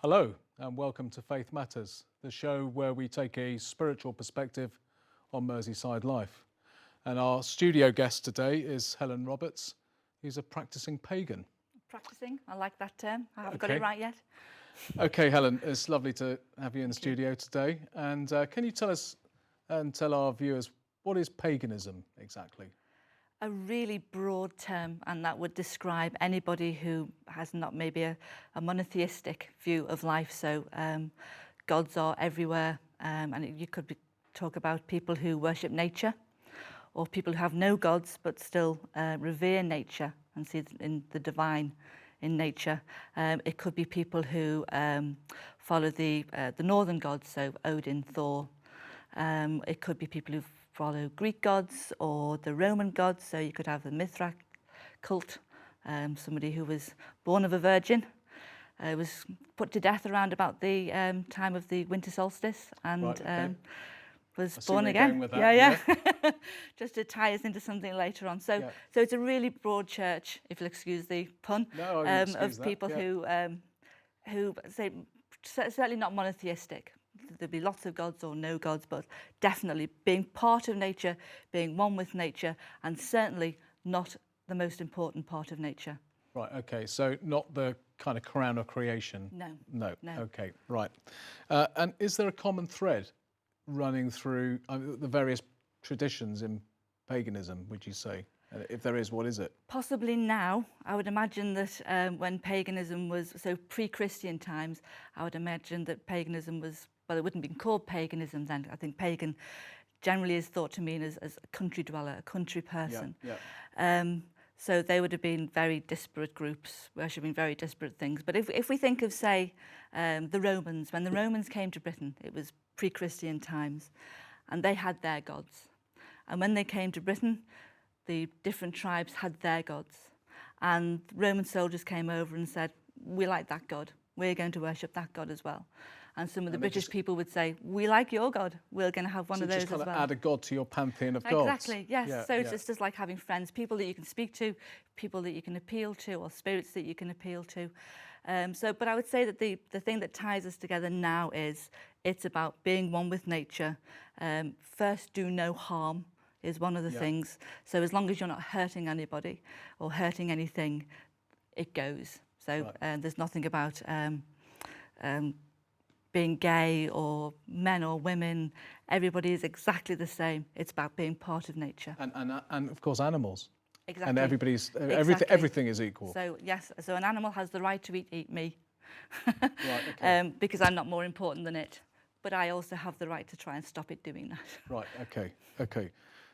Hello and welcome to Faith Matters, the show where we take a spiritual perspective on Merseyside life. And our studio guest today is Helen Roberts, who's a practicing pagan. Practicing, I like that term. I haven't got it right yet. Okay, Helen, it's lovely to have you in the studio today. And can you tell us and tell our viewers, what is paganism exactly? A really broad term, and that would describe anybody who has not maybe a monotheistic view of life. So gods are everywhere, and you could talk about people who worship nature, or people who have no gods but still revere nature and see in the divine in nature. It could be people who follow the northern gods, so Odin, Thor. It could be people who follow Greek gods or the Roman gods. So you could have the Mithra cult, somebody who was born of a virgin, was put to death around about the time of the winter solstice, and Right, okay. was I see born where you're again. going with that, Yeah. Just to tie us into something later on. So, so it's a really broad church, if you'll excuse the pun, No, I excuse of that, people who say certainly not monotheistic. There'll be lots of gods or no gods, but definitely being part of nature, being one with nature, and certainly not the most important part of nature. Right, okay, so not the kind of crown of creation? No. Okay, right. And is there a common thread running through the various traditions in paganism, would you say? And if there is, what is it? Possibly now. I would imagine that when paganism was, so pre-Christian times, I would imagine that paganism was, well, it wouldn't have been called paganism then. I think pagan generally is thought to mean as a country dweller, a country person. So they would have been very disparate groups, worshipping very disparate things. But if we think of, say, the Romans, when the Romans came to Britain, it was pre-Christian times, and they had their gods. And when they came to Britain, the different tribes had their gods. And Roman soldiers came over and said, we like that God. We're going to worship that God as well. And some of the British people would say, we like your God. We're going to have one of those as well. So just kind of add a god to your pantheon of gods. Exactly, yes. So it's just like having friends, people that you can speak to, people that you can appeal to, or spirits that you can appeal to. But I would say that the thing that ties us together now is it's about being one with nature. First, do no harm is one of the things. So as long as you're not hurting anybody or hurting anything, it goes. So there's nothing about being gay or men or women. Everybody is exactly the same. It's about being part of nature. And of course animals. Exactly. And everything is equal. So yes, so an animal has the right to eat me. Right, okay. Because I'm not more important than it. But I also have the right to try and stop it doing that. Right, okay.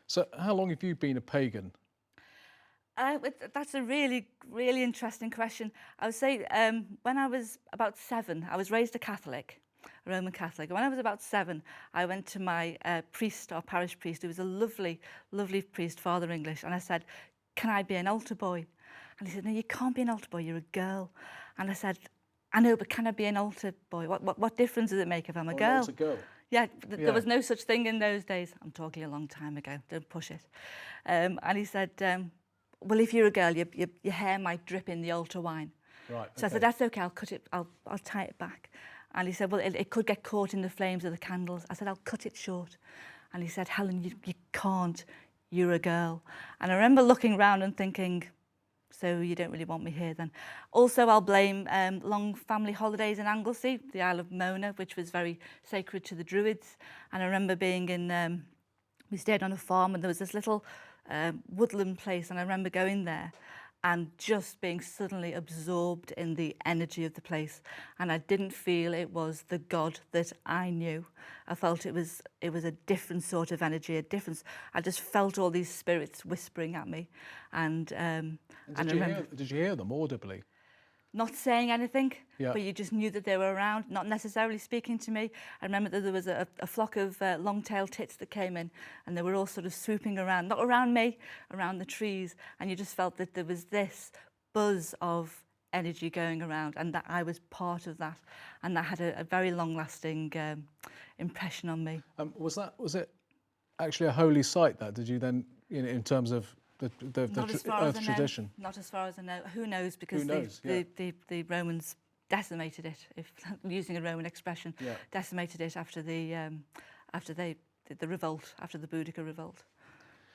So how long have you been a pagan? That's a really, really interesting question. I would say when I was about 7, I was raised a Catholic, a Roman Catholic. When I was about 7, I went to my priest, our parish priest, who was a lovely, lovely priest, Father English, and I said, can I be an altar boy? And he said, no, you can't be an altar boy, you're a girl. And I said, I know, but can I be an altar boy? What difference does it make if I'm a girl? An altar girl. Yeah, there was no such thing in those days. I'm talking a long time ago, don't push it. And he said, well, if you're a girl, your hair might drip in the altar wine. Right. So I said, that's okay, I'll cut it, I'll tie it back. And he said, well, it could get caught in the flames of the candles. I said, I'll cut it short. And he said, Helen, you can't, you're a girl. And I remember looking around and thinking, so you don't really want me here then. Also, I'll blame long family holidays in Anglesey, the Isle of Mona, which was very sacred to the Druids. And I remember being in, we stayed on a farm and there was this little woodland place, and I remember going there and just being suddenly absorbed in the energy of the place. And I didn't feel it was the God that I knew. I felt it was a different sort of energy, I just felt all these spirits whispering at me. And did you hear them audibly? Not saying anything, but you just knew that they were around, not necessarily speaking to me. I remember that there was a flock of long-tailed tits that came in, and they were all sort of swooping around, not around me, around the trees, and you just felt that there was this buzz of energy going around, and that I was part of that, and that had a very long-lasting impression on me. Was it actually a holy site, that? Did you then, in terms of the earth tradition? Not as far as I know. Who knows? Because Who knows, the Romans decimated it, if using a Roman expression, decimated it after the revolt, after the Boudica revolt.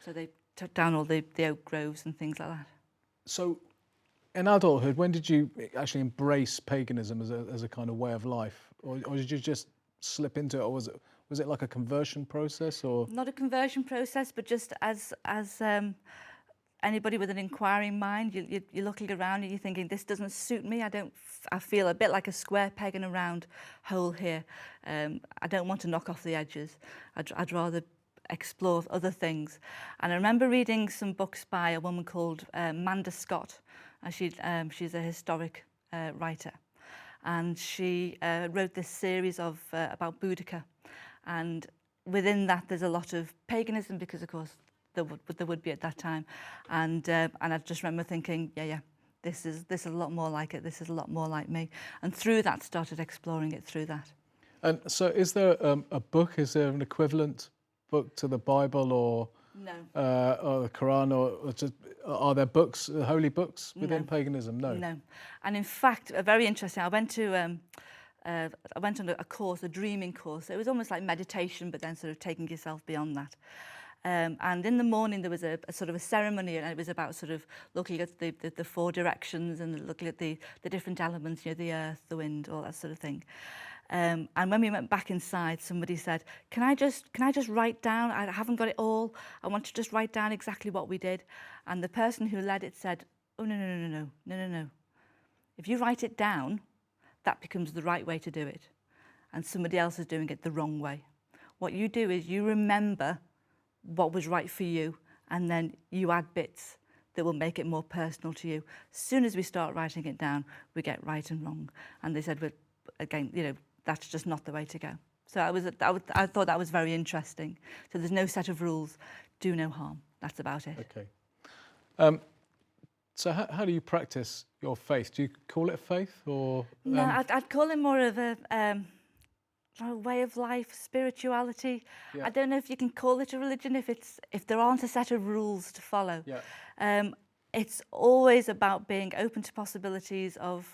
So they took down all the oak groves and things like that. So, in adulthood, when did you actually embrace paganism as a kind of way of life, or did you just slip into it, or was it like a conversion process, or? Not a conversion process, but just as anybody with an inquiring mind, you're looking around and you're thinking, this doesn't suit me. I feel a bit like a square peg in a round hole here. I don't want to knock off the edges. I'd rather explore other things. And I remember reading some books by a woman called Manda Scott. She's a historic writer. And she wrote this series about Boudica. And within that, there's a lot of paganism, because, of course, there would be at that time. And I just remember thinking, this is a lot more like it. This is a lot more like me. And through that, started exploring it through that. And so is there a book, is there an equivalent book to the Bible or the Quran, or just, are there books, holy books within paganism? No. And in fact, very interesting, I went on a course, a dreaming course. It was almost like meditation, but then sort of taking yourself beyond that. And in the morning there was a sort of a ceremony, and it was about sort of looking at the four directions and looking at the different elements, the earth, the wind, all that sort of thing. And when we went back inside, somebody said, can I just write down? I haven't got it all. I want to just write down exactly what we did. And the person who led it said, oh, no. If you write it down, that becomes the right way to do it. And somebody else is doing it the wrong way. What you do is you remember what was right for you, and then you add bits that will make it more personal to you. As soon as we start writing it down, we get right and wrong. And they said, well, again, that's just not the way to go. So I thought that was very interesting. So there's no set of rules. Do no harm. That's about it. Okay. So how do you practice your faith? Do you call it faith, or? No, I'd call it more of a way of life, spirituality. I don't know if you can call it a religion if there aren't a set of rules to follow. It's always about being open to possibilities of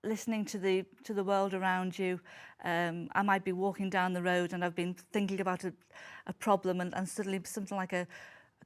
listening to the world around you. I might be walking down the road and I've been thinking about a problem, and suddenly something like a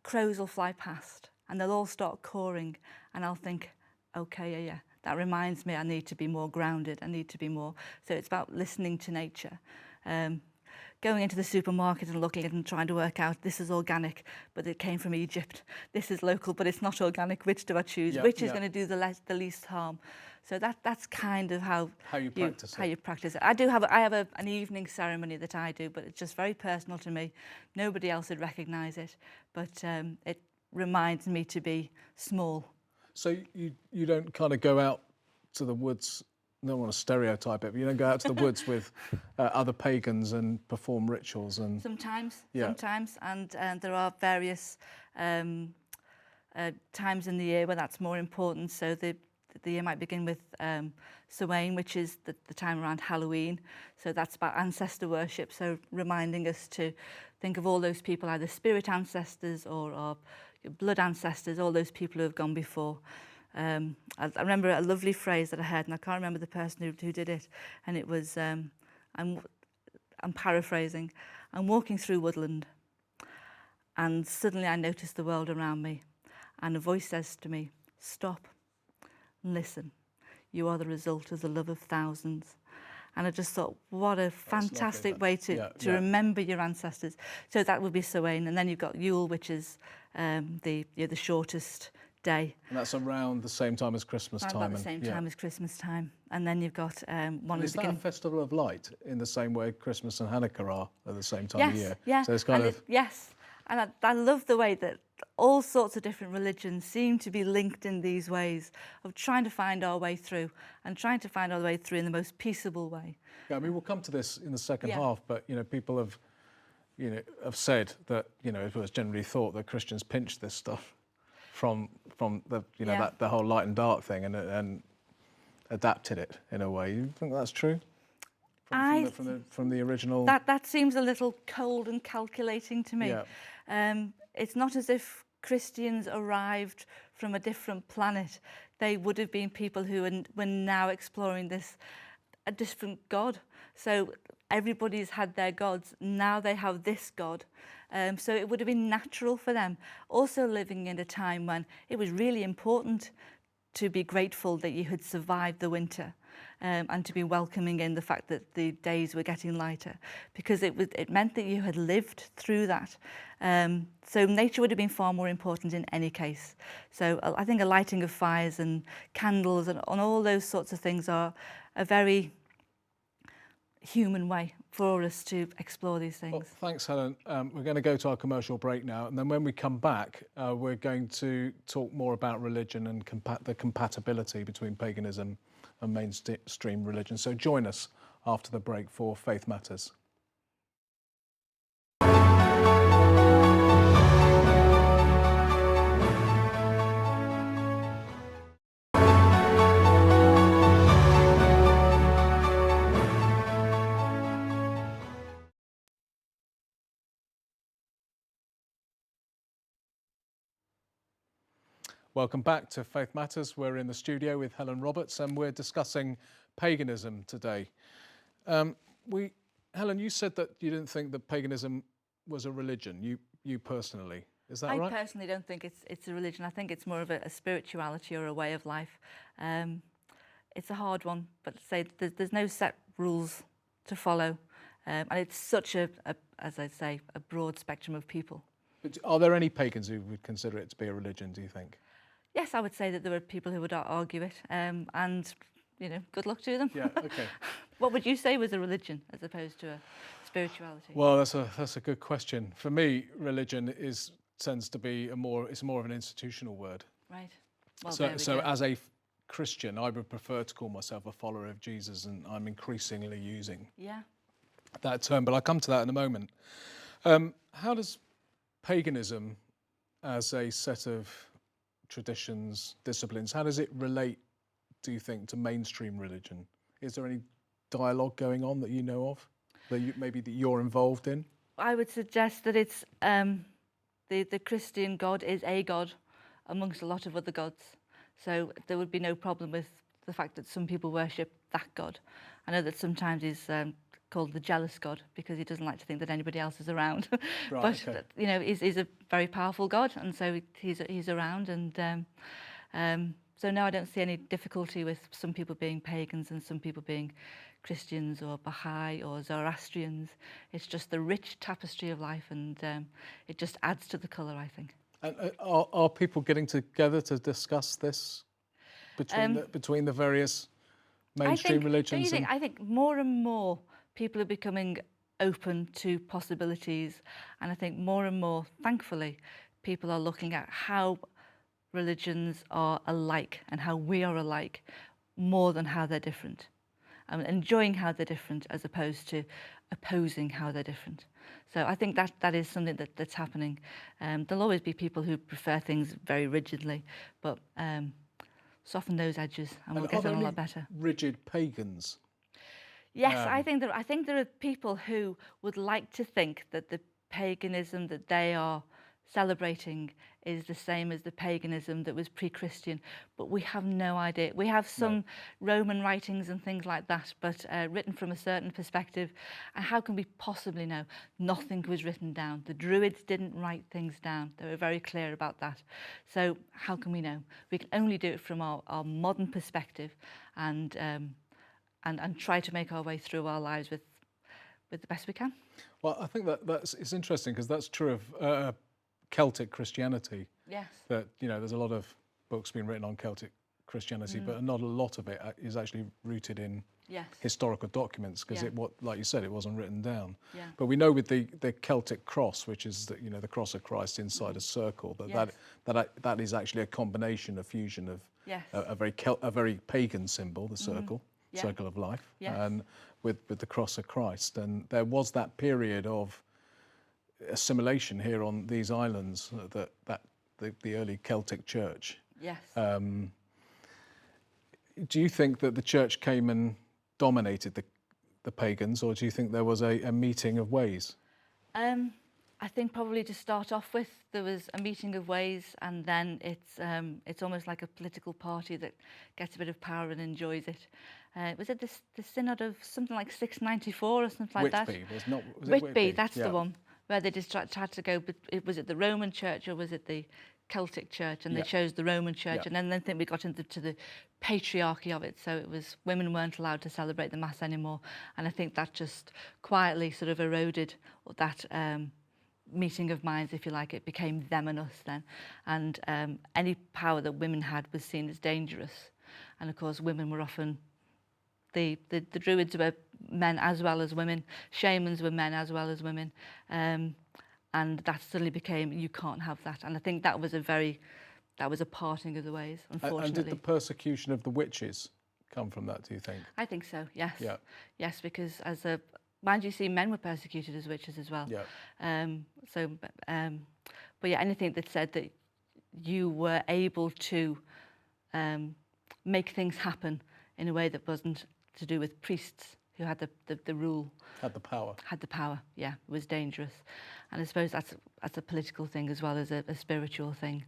crows will fly past and they'll all start cawing, and I'll think, okay, that reminds me I need to be more grounded. I need to be more. So it's about listening to nature. Going into the supermarket and looking at it and trying to work out, this is organic, but it came from Egypt. This is local, but it's not organic. Which do I choose? Which is going to do the least harm? So that's kind of how you practice it. I have an evening ceremony that I do, but it's just very personal to me. Nobody else would recognise it, but it reminds me to be small. So you don't kind of go out to the woods, I don't want to stereotype it, but you don't go out to the woods with other pagans and perform rituals? And sometimes, and there are various times in the year where that's more important. So the year might begin with Samhain, which is the time around Halloween. So that's about ancestor worship, so reminding us to think of all those people, either spirit ancestors or blood ancestors, all those people who have gone before. I remember a lovely phrase that I heard, and I can't remember the person who did it, and it was, I'm paraphrasing, I'm walking through woodland, and suddenly I notice the world around me, and a voice says to me, stop and listen. You are the result of the love of thousands. And I just thought, what a fantastic way to remember your ancestors. So that would be Samhain, and then you've got Yule, which is the shortest day. And that's around the same time as Christmas time. About the same time as Christmas time. And then you've got one. Is that a festival of light in the same way Christmas and Hanukkah are at the same time of year? Yeah. So it's kind of yes, and I love the way that all sorts of different religions seem to be linked in these ways of trying to find our way through, and trying to find our way through in the most peaceable way. Yeah, I mean, we'll come to this in the second half, but people have said that it was generally thought that Christians pinched this stuff from the that the whole light and dark thing and adapted it in a way. You think that's true? From the original. That seems a little cold and calculating to me. Yeah. It's not as if Christians arrived from a different planet, they would have been people who were now exploring a different God. So everybody's had their gods, now they have this God. So it would have been natural for them. Also living in a time when it was really important to be grateful that you had survived the winter, and to be welcoming in the fact that the days were getting lighter, because it meant that you had lived through that. So nature would have been far more important in any case. So I think a lighting of fires and candles and all those sorts of things are a very human way for us to explore these things. Well, thanks, Helen. We're going to go to our commercial break now, and then when we come back, we're going to talk more about religion and the compatibility between paganism and mainstream religion. So join us after the break for Faith Matters. Welcome back to Faith Matters. We're in the studio with Helen Roberts and we're discussing paganism today. Helen, you said that you didn't think that paganism was a religion, you personally. Is that right? I personally don't think it's a religion. I think it's more of a spirituality or a way of life. It's a hard one, but say there's no set rules to follow. And it's such as I say, a broad spectrum of people. But are there any pagans who would consider it to be a religion, do you think? Yes, I would say that there are people who would argue it, and good luck to them. Yeah, okay. What would you say was a religion as opposed to a spirituality? Well, that's a good question. For me, religion tends to be it's more of an institutional word. Right. Well, so as a Christian, I would prefer to call myself a follower of Jesus, and I'm increasingly using that term. But I'll come to that in a moment. How does paganism, as a set of traditions, disciplines, how does it relate, do you think, to mainstream religion? Is there any dialogue going on that you know of, that you're involved in? I would suggest that it's the Christian God is a God amongst a lot of other gods. So there would be no problem with the fact that some people worship that God. I know that sometimes he's called the jealous God because he doesn't like to think that anybody else is around. Right, but okay. He's a very powerful God, and so he's around. And so no, I don't see any difficulty with some people being pagans and some people being Christians or Baha'i or Zoroastrians. It's just the rich tapestry of life, and it just adds to the colour, I think. And are people getting together to discuss this between the various mainstream religions? I think more and more people are becoming open to possibilities, and I think more and more, thankfully, people are looking at how religions are alike and how we are alike more than how they're different. Enjoying how they're different as opposed to opposing how they're different. So I think that is something that's happening. There'll always be people who prefer things very rigidly, but soften those edges and we'll get on a lot better. Rigid pagans? Yes, I think there are people who would like to think that the paganism that they are celebrating is the same as the paganism that was pre-Christian, but we have no idea. We have some Roman writings and things like that, but written from a certain perspective. And how can we possibly know? Nothing was written down. The Druids didn't write things down. They were very clear about that. So how can we know? We can only do it from our modern perspective and try to make our way through our lives with the best we can. Well, I think it's interesting because that's true of Celtic Christianity. Yes. That, there's a lot of books being written on Celtic Christianity, but not a lot of it is actually rooted in historical documents because like you said, it wasn't written down. Yeah. But we know with the Celtic cross, which is the cross of Christ inside a circle, that is actually a combination, a fusion of a very pagan symbol, the circle. Circle of life, and with the cross of Christ. And there was that period of assimilation here on these islands that the early Celtic church. Yes. Do you think that the church came and dominated the pagans, or do you think there was a meeting of ways? I I think probably to start off with, there was a meeting of ways, and then it's almost like a political party that gets a bit of power and enjoys it. Was it the synod of something like 694 or something like Whitby, that? was not was it Whitby, that's Yeah. the one, where they just tried to go, but was it the Roman Church or was it the Celtic Church? And they Yeah. chose the Roman Church, Yeah. and then I think we got into the patriarchy of it. So it was women weren't allowed to celebrate the Mass anymore, and I think that just quietly sort of eroded that meeting of minds, if you like. It became them and us then, and any power that women had was seen as dangerous. And of course, women were often the druids were men as well as women, shamans were men as well as women, and that suddenly became, you can't have that. And I think that was a parting of the ways, unfortunately. And did the persecution of the witches come from that, do you think? I think so, yes. Yeah. Yes, because mind you, see, men were persecuted as witches as well. Yeah. But yeah, anything that said that you were able to make things happen in a way that wasn't to do with priests who had the rule. Had the power. Had the power, yeah, was dangerous. And I suppose that's a political thing as well as a spiritual thing.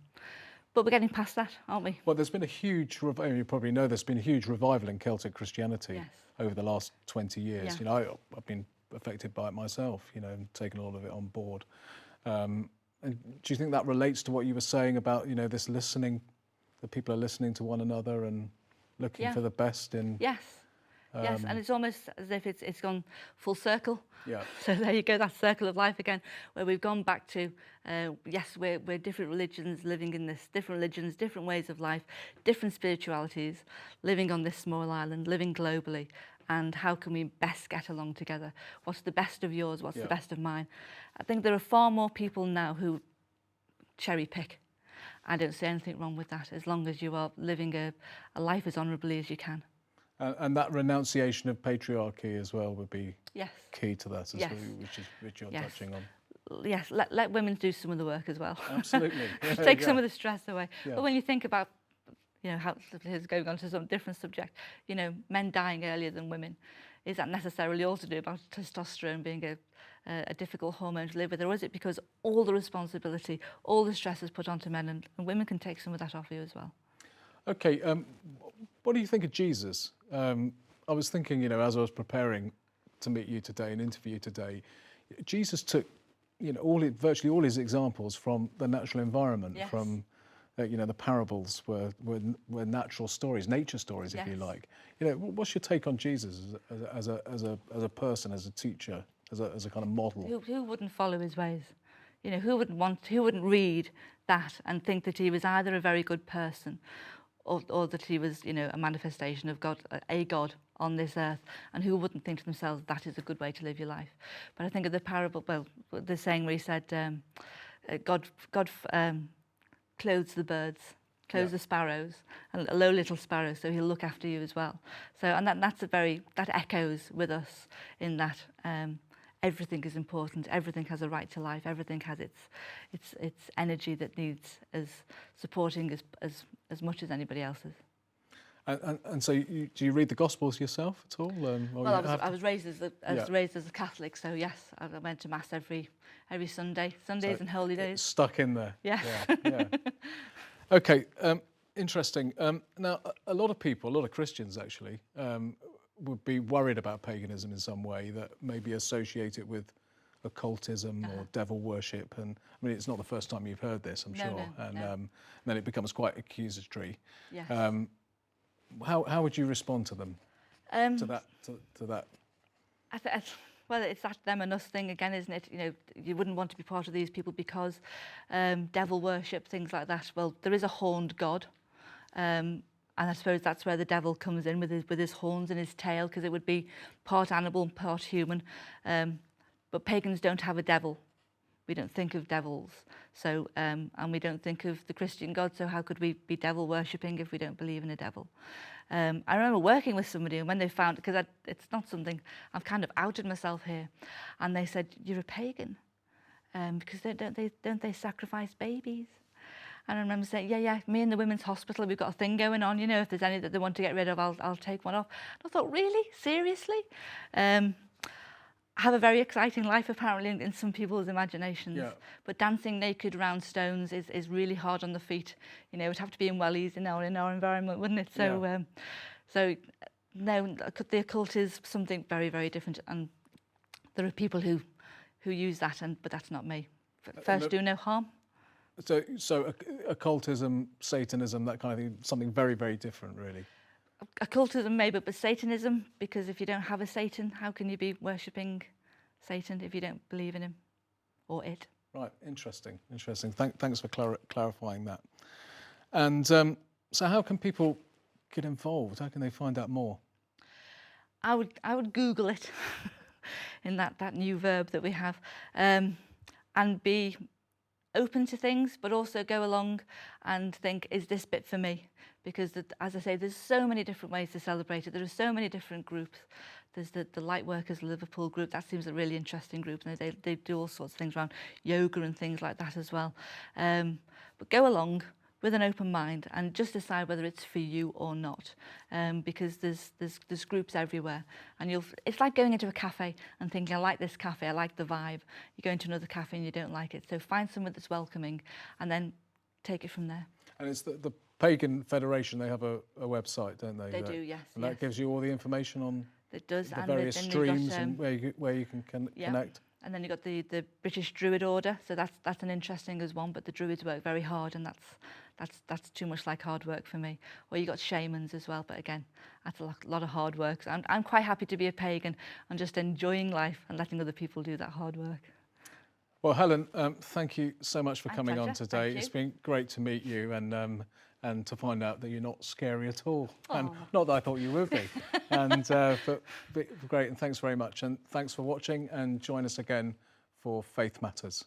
But we're getting past that, aren't we? Well, there's been a huge, you probably know, there's been a huge revival in Celtic Christianity Yes. over the last 20 years. Yeah. You know, I've been affected by it myself, you know, and taken a lot of it on board. And do you think that relates to what you were saying about, you know, this listening, that people are listening to one another and looking Yeah. for the best in... Yes. Yes, and it's almost as if it's gone full circle. Yeah. So there you go, that circle of life again, where we've gone back to, yes, we're different religions living in this, different religions, different ways of life, different spiritualities, living on this small island, living globally, and how can we best get along together? What's the best of yours? What's Yeah. the best of mine? I think there are far more people now who cherry pick. I don't see anything wrong with that, as long as you are living a life as honourably as you can. And that renunciation of patriarchy as well would be Yes. key to that, Yes. which you're Yes. touching on. Yes, let women do some of the work as well. Absolutely. Yeah, Take yeah. some of the stress away. Yeah. But when you think about, you know, how it's going on to some different subject, you know, men dying earlier than women, is that necessarily all to do about testosterone being a difficult hormone to live with, or is it because all the responsibility, all the stress is put onto men, and women can take some of that off you as well? Okay, what do you think of Jesus? I was thinking, you know, as I was preparing to meet you today and interview you today, Jesus took, you know, virtually all his examples from the natural environment, Yes. from, you know, the parables were natural stories, nature stories, if you Yes. like. You know, what's your take on Jesus as a person, as a teacher, as a kind of model? Who wouldn't follow his ways? You know, who wouldn't read that and think that he was either a very good person or that he was, you know, a manifestation of God, a God on this earth, and who wouldn't think to themselves that is a good way to live your life? But I think of the parable, well, the saying where he said, God clothes the birds, clothes the sparrows, and a low little sparrow, so he'll look after you as well. So, and that echoes with us in that everything is important, everything has a right to life, everything has its energy that needs as supporting as much as anybody else's. And so, do you read the Gospels yourself at all? Well, I was raised as a Catholic, so yes, I went to Mass every Sundays and holy days. Stuck in there. Yeah. Yeah. Okay, interesting. Now, a lot of Christians actually, would be worried about paganism in some way, that maybe associate it with occultism or devil worship. And I mean, it's not the first time you've heard this, I'm sure. And then it becomes quite accusatory. Yes. How would you respond to them? To that? Well, it's that them and us thing again, isn't it? You know, you wouldn't want to be part of these people because devil worship, things like that. Well, there is a horned God. And I suppose that's where the devil comes in with his horns and his tail, because it would be part animal, part human. But pagans don't have a devil. We don't think of devils. So, and we don't think of the Christian God. So how could we be devil worshipping if we don't believe in a devil? I remember working with somebody, and when they found, because it's not something, I've kind of outed myself here, and they said, "You're a pagan, because don't they sacrifice babies?" And I remember saying, yeah, me and the women's hospital, we've got a thing going on, you know, if there's any that they want to get rid of, I'll take one off. And I thought, really? Seriously? have a very exciting life apparently in some people's imaginations. Yeah. But dancing naked round stones is really hard on the feet. You know, it would have to be in wellies in our environment, wouldn't it? So, Yeah. so no, the occult is something very, very different, and there are people who use that, but that's not me. First, do no harm. So occultism, Satanism, that kind of thing, something very, very different, really. Occultism maybe, but Satanism, because if you don't have a Satan, how can you be worshipping Satan if you don't believe in him or it? Right, interesting. Thanks for clarifying that. And so how can people get involved? How can they find out more? I would Google it in that new verb that we have, and be open to things, but also go along and think, is this bit for me? Because as I say, there's so many different ways to celebrate it. There are so many different groups. There's the Lightworkers Liverpool group. That seems a really interesting group, and they do all sorts of things around yoga and things like that as well. But go along with an open mind and just decide whether it's for you or not, because there's groups everywhere, and it's like going into a cafe and thinking, I like this cafe, I like the vibe. You go into another cafe and you don't like it, so find somewhere that's welcoming and then take it from there. And it's the Pagan Federation, they have a website, don't they? They do, yes. And that gives you all the information on it does, the and various then streams got, and where you can connect. And then you've got the British Druid Order, so that's an interesting as one, but the Druids work very hard, and that's too much like hard work for me. Or you got shamans as well, but again, that's a lot of hard work. So I'm quite happy to be a pagan and just enjoying life and letting other people do that hard work. Well, Helen, thank you so much for coming on pleasure. today. It's been great to meet you and to find out that you're not scary at all. Aww. And not that I thought you would be. And but great, and thanks very much. And thanks for watching, and join us again for Faith Matters.